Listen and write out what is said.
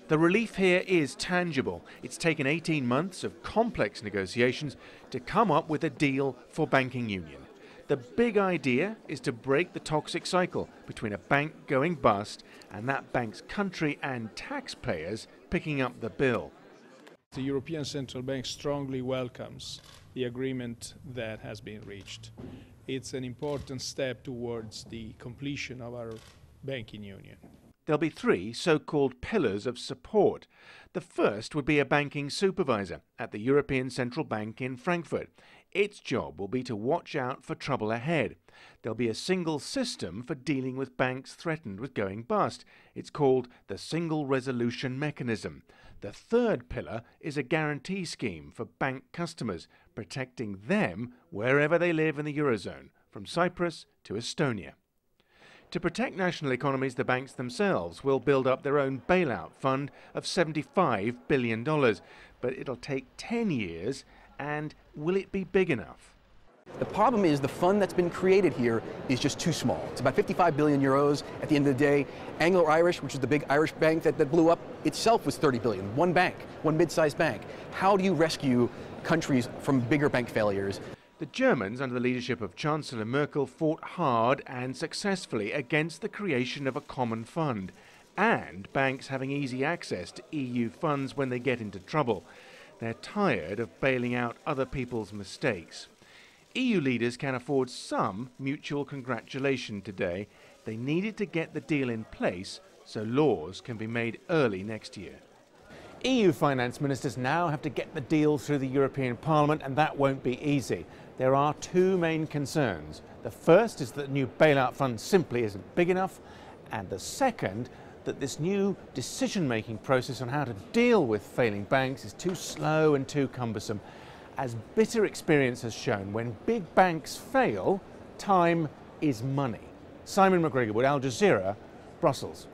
The relief here is tangible. It's taken 18 months of complex negotiations to come up with a deal for banking union. The big idea is to break the toxic cycle between a bank going bust and that bank's country and taxpayers picking up the bill. The European Central Bank strongly welcomes the agreement that has been reached. It's an important step towards the completion of our banking union. There'll be three so-called pillars of support. The first would be a banking supervisor at the European Central Bank in Frankfurt. Its job will be to watch out for trouble ahead. There'll be a single system for dealing with banks threatened with going bust. It's called the Single Resolution Mechanism. The third pillar is a guarantee scheme for bank customers, protecting them wherever they live in the Eurozone, from Cyprus to Estonia. To protect national economies, the banks themselves will build up their own bailout fund of $75 billion. But it'll take 10 years, and will it be big enough? The problem is the fund that's been created here is just too small. It's about 55 billion euros at the end of the day. Anglo-Irish, which is the big Irish bank that blew up, itself was 30 billion. One bank, one mid-sized bank. How do you rescue countries from bigger bank failures? The Germans, under the leadership of Chancellor Merkel, fought hard and successfully against the creation of a common fund and banks having easy access to EU funds when they get into trouble. They're tired of bailing out other people's mistakes. EU leaders can afford some mutual congratulation today. They needed to get the deal in place so laws can be made early next year. EU finance ministers now have to get the deal through the European Parliament, and that won't be easy. There are two main concerns. The first is that the new bailout fund simply isn't big enough, and the second, that this new decision-making process on how to deal with failing banks is too slow and too cumbersome. As bitter experience has shown, when big banks fail, time is money. Simon McGregor-Wood, Al Jazeera, Brussels.